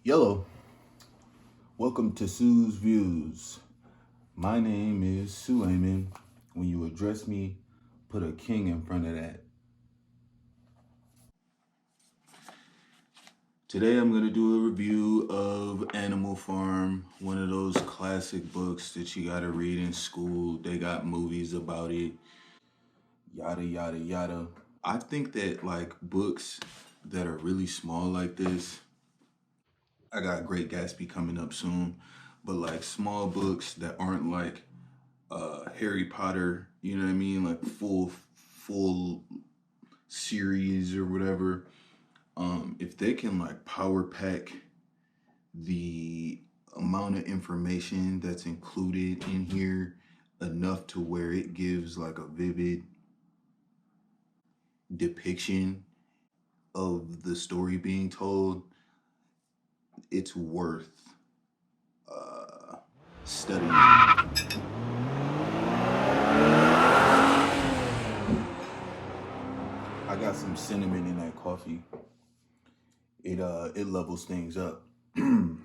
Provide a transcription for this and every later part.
Yellow, welcome to Sue's Views. My name is Sulaiman. When you address me, put a king in front of that. Today I'm going to do a review of Animal Farm, one of those classic books that you got to read in school. They got movies about it, yada, yada, yada. I think that like books that are really small like this, I got Great Gatsby coming up soon, but like small books that aren't like Harry Potter, you know what I mean? Like full series or whatever. If they can like power pack the amount of information that's included in here enough to where it gives like a vivid depiction of the story being told, it's worth studying. I got some cinnamon in that coffee. It levels things up. 1.21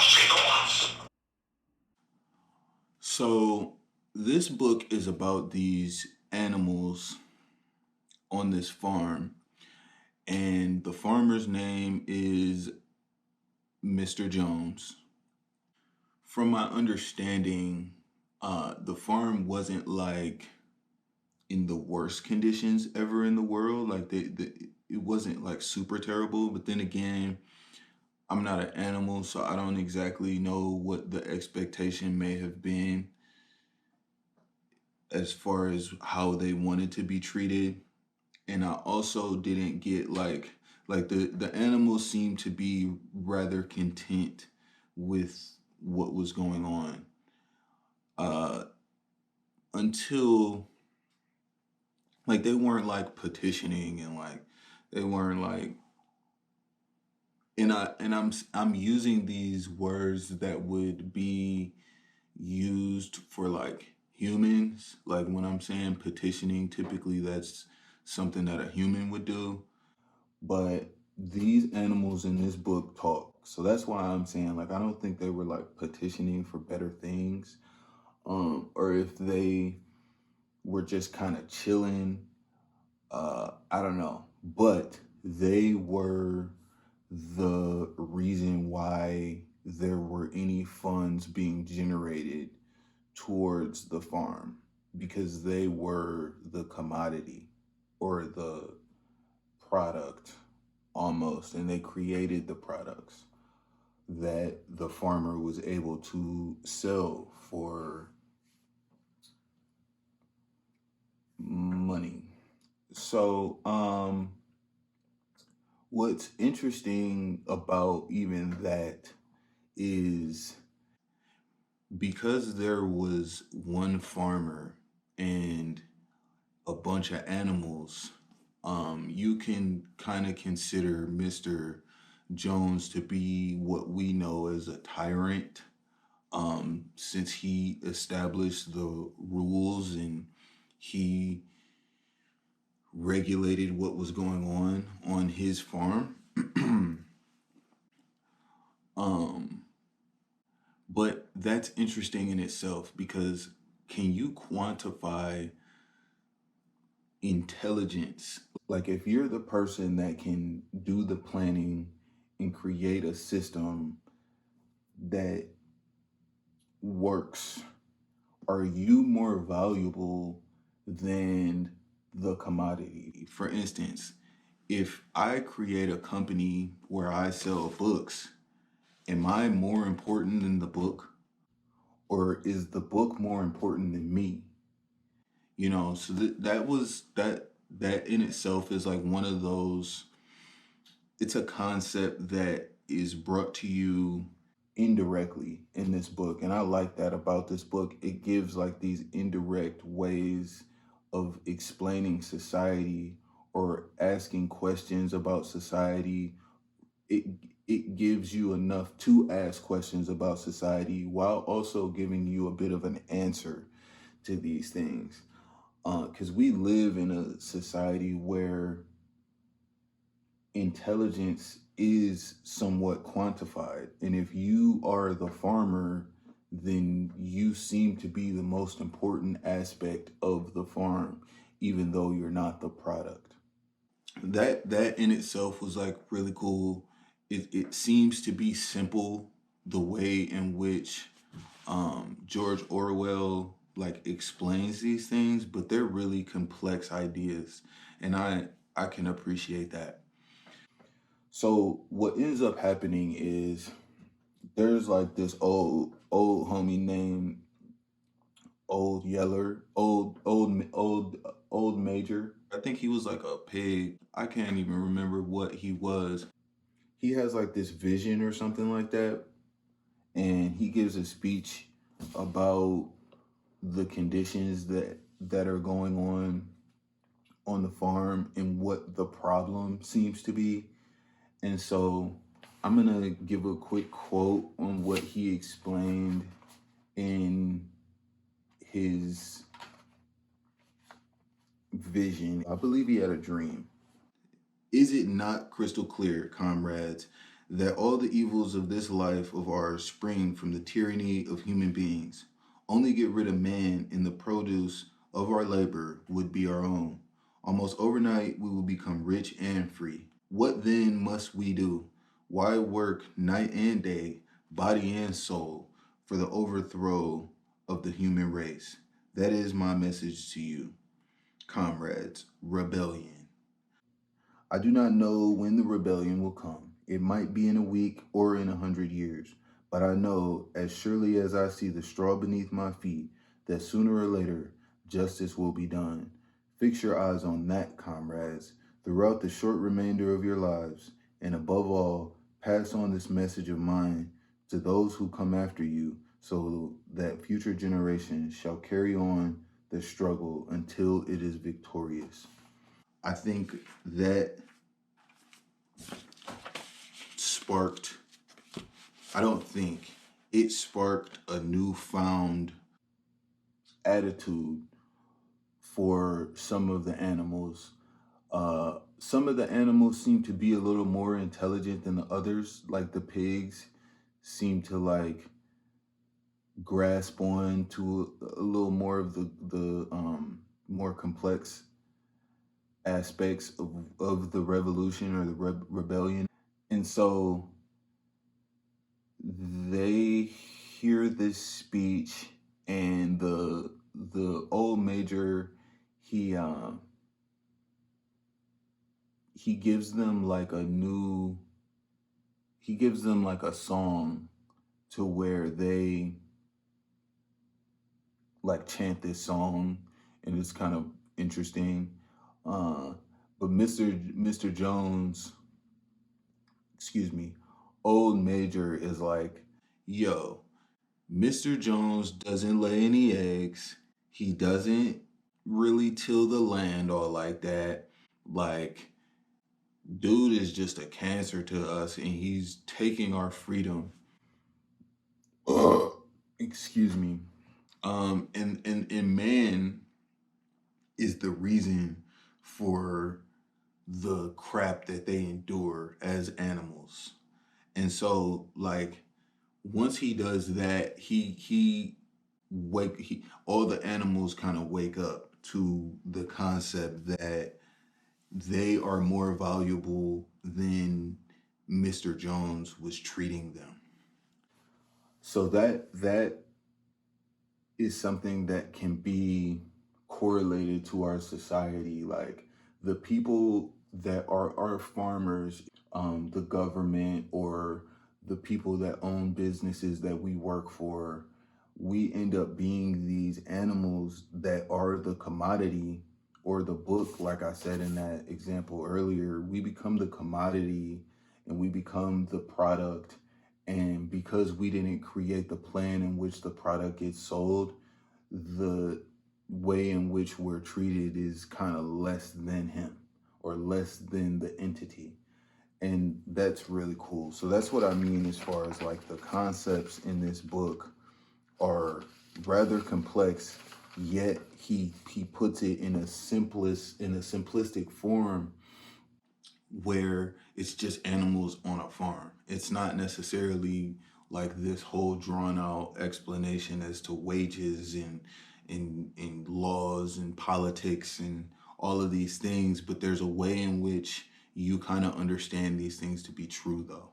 gigawatts. So this book is about these animals on this farm, and the farmer's name is Mr. Jones. From my understanding, the farm wasn't like in the worst conditions ever in the world. Like it wasn't like super terrible. But then again, I'm not an animal, so I don't exactly know what the expectation may have been as far as how they wanted to be treated. And I also didn't get like the animals seemed to be rather content with what was going on. Until like they weren't like petitioning and like they weren't like I'm using these words that would be used for like humans. Like when I'm saying petitioning, typically that's something that a human would do. But these animals in this book talk. So that's why I'm saying like I don't think they were like petitioning for better things. Or if they were just kind of chilling. I don't know. But they were the reason why there were any funds being generated towards the farm, because they were the commodity or the product almost, and they created the products that the farmer was able to sell for money. So, what's interesting about even that is because there was one farmer and a bunch of animals, you can kind of consider Mr. Jones to be what we know as a tyrant, since he established the rules and he regulated what was going on his farm. But that's interesting in itself because can you quantify intelligence? Like if you're the person that can do the planning and create a system that works, are you more valuable than the commodity? For instance, if I create a company where I sell books, am I more important than the book? Or is the book more important than me? You know, so that in itself is like one of those, it's a concept that is brought to you indirectly in this book. And I like that about this book. It gives like these indirect ways of explaining society or asking questions about society. It it gives you enough to ask questions about society while also giving you a bit of an answer to these things. Because we live in a society where intelligence is somewhat quantified. And if you are the farmer, then you seem to be the most important aspect of the farm, even though you're not the product. That in itself was like really cool. It seems to be simple the way in which George Orwell like explains these things, but they're really complex ideas, and I can appreciate that. So what ends up happening is there's like this old homie named Old Yeller, old Major. I think he was like a pig. I can't even remember what he was. He has like this vision or something like that, and he gives a speech about the conditions that are going on the farm and what the problem seems to be. And so I'm gonna give a quick quote on what he explained in his vision. I believe he had a dream. Is it not crystal clear, comrades, that all the evils of this life of ours spring from the tyranny of human beings? Only get rid of man, and the produce of our labor would be our own. Almost overnight, we will become rich and free. What then must we do? Why work night and day, body and soul, for the overthrow of the human race? That is my message to you, comrades. Rebellion. I do not know when the rebellion will come. It might be in a week or in 100 years. But I know, as surely as I see the straw beneath my feet, that sooner or later justice will be done. Fix your eyes on that, comrades, throughout the short remainder of your lives, and above all, pass on this message of mine to those who come after you, so that future generations shall carry on the struggle until it is victorious. I think that sparked, I don't think, it sparked a newfound attitude for some of the animals. Some of the animals seem to be a little more intelligent than the others, like the pigs seem to like grasp on to a little more of the more complex aspects of the revolution or the rebellion. And so they hear this speech, and the old major, he he gives them like a new he gives them like a song to where they like chant this song, and it's kind of interesting. uh but Mr. Jones, excuse me, old major is like, yo, Mr. Jones doesn't lay any eggs. He doesn't really till the land all like that. Like, dude is just a cancer to us, and he's taking our freedom. Excuse me. And man is the reason for the crap that they endure as animals. And so, like, once he does that, he all the animals kind of wake up to the concept that they are more valuable than Mr. Jones was treating them. So that is something that can be correlated to our society. Like, the people that are our farmers, the government, or the people that own businesses that we work for, we end up being these animals that are the commodity, or the book, like I said in that example earlier. We become the commodity, and we become the product. And because we didn't create the plan in which the product gets sold, the way in which we're treated is kind of less than him, or less than the entity. And that's really cool. So that's what I mean as far as like the concepts in this book are rather complex, yet he puts it in a simplistic form where it's just animals on a farm. It's not necessarily like this whole drawn out explanation as to wages and laws and politics and all of these things, but there's a way in which you kind of understand these things to be true though.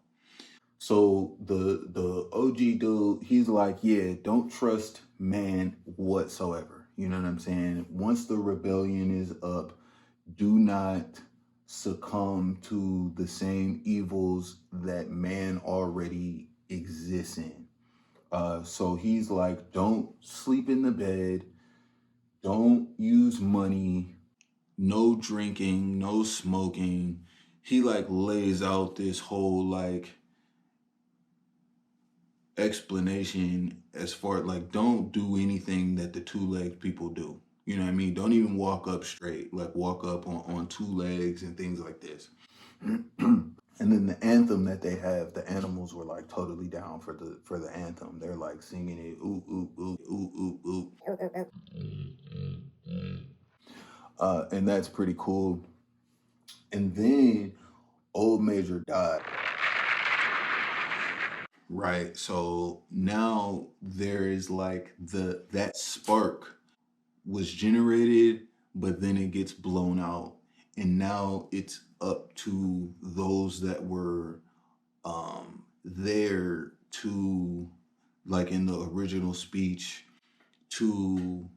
So the OG dude, he's like, yeah, don't trust man whatsoever. You know what I'm saying? Once the rebellion is up, do not succumb to the same evils that man already exists in. So he's like, don't sleep in the bed, don't use money, no drinking, no smoking. He like lays out this whole like explanation as far like don't do anything that the two-legged people do. You know what I mean? Don't even walk up straight, like walk up on two legs and things like this. And then the anthem that they have, the animals were like totally down for the anthem. They're like singing it, ooh ooh ooh ooh ooh ooh. And that's pretty cool. And then old Major died. Right. So now there is like that spark was generated, but then it gets blown out. And now it's up to those that were there to, like in the original speech, to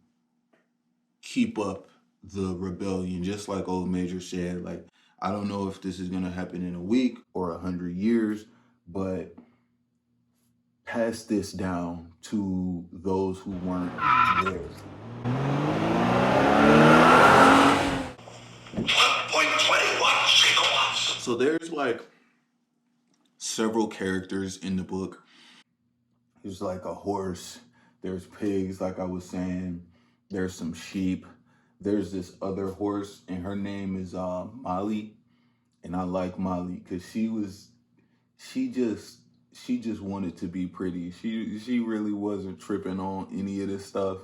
keep up the rebellion, just like old Major said. Like, I don't know if this is going to happen in a week or 100 years, but pass this down to those who weren't there. 1.21 gigawatts. So there's like several characters in the book. There's like a horse, there's pigs, like I was saying, there's some sheep, there's this other horse, and her name is Molly. And I like Molly because she just she just wanted to be pretty. She really wasn't tripping on any of this stuff.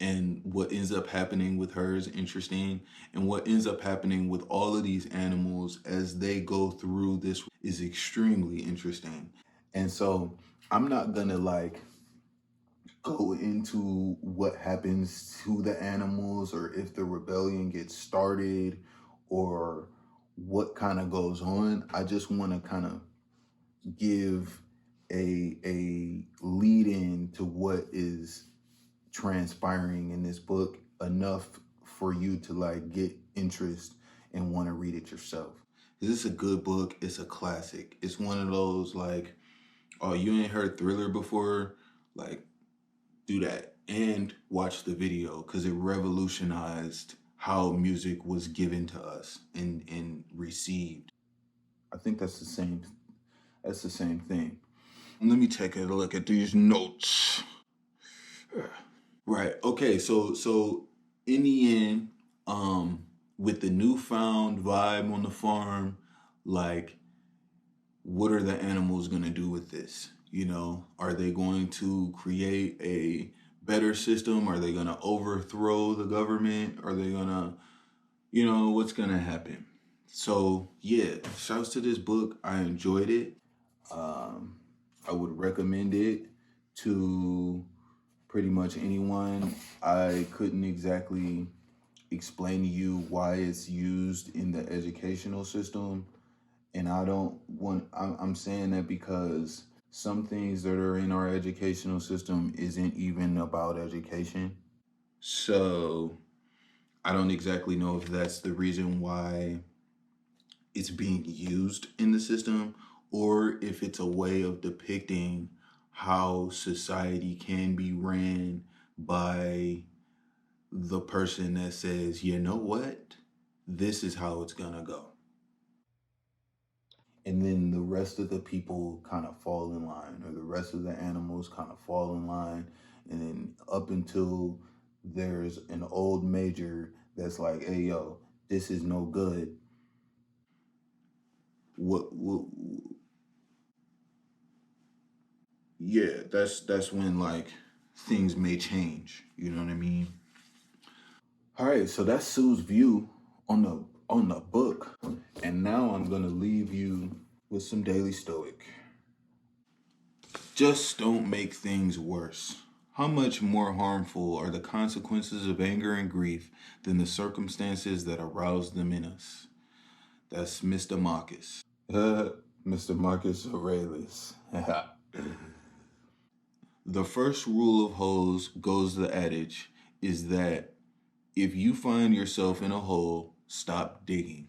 And what ends up happening with her is interesting. And what ends up happening with all of these animals as they go through this is extremely interesting. And so I'm not gonna like go into what happens to the animals or if the rebellion gets started or what kind of goes on. I just want to kind of give a lead in to what is transpiring in this book enough for you to like get interest and want to read it yourself. This is a good book. It's a classic. It's one of those like, oh, you ain't heard Thriller before? Like, do that and watch the video because it revolutionized how music was given to us and received. I think that's the same. That's the same thing. Let me take a look at these notes. Right. Okay. So in the end, with the newfound vibe on the farm, like, what are the animals gonna do with this? You know, are they going to create a better system? Are they gonna overthrow the government? Are they gonna, you know, what's gonna happen? So yeah, shouts to this book. I enjoyed it. I would recommend it to pretty much anyone. I couldn't exactly explain to you why it's used in the educational system. And I don't want, I'm saying that because some things that are in our educational system isn't even about education. So I don't exactly know if that's the reason why it's being used in the system or if it's a way of depicting how society can be ran by the person that says, you know what, this is how it's gonna go. And then the rest of the people kind of fall in line, or the rest of the animals kind of fall in line. And then up until there's an old major that's like, hey, yo, this is no good. What yeah, that's when like things may change. You know what I mean? All right, so that's Sue's view on the book, and now I'm I'm gonna leave you with some daily stoic. Just don't make things worse. How much more harmful are the consequences of anger and grief than the circumstances that arouse them in us? That's Mr. Marcus. Mr. Marcus Aurelius. The first rule of hoes, goes the adage, is that if you find yourself in a hole, stop digging.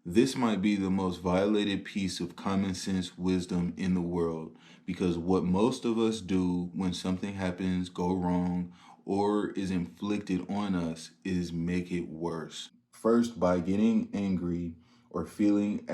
This might be the most violated piece of common sense wisdom in the world, because what most of us do when something happens go wrong or is inflicted on us is make it worse. First, by getting angry or feeling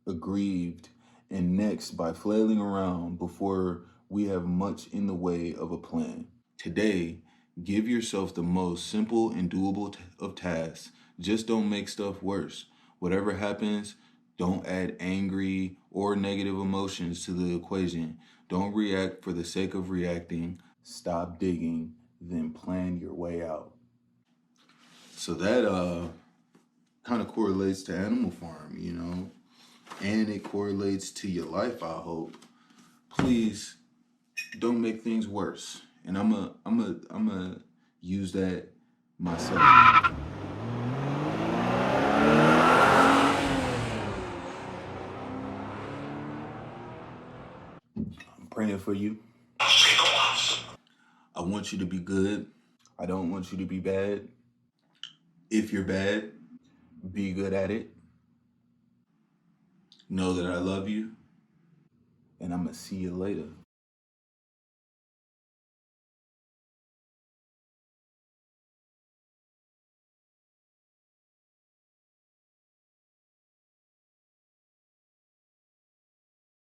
aggrieved, and next by flailing around before we have much in the way of a plan. Today, give yourself the most simple and doable of tasks. Just don't make stuff worse. Whatever happens, don't add angry or negative emotions to the equation. Don't react for the sake of reacting. Stop digging, then plan your way out. So that kind of correlates to Animal Farm, and it correlates to your life, I hope. Please don't make things worse. And I'm a use that myself. I'm praying for you. I want you to be good. I don't want you to be bad. If you're bad, be good at it. Know that I love you. And I'm going to see you later.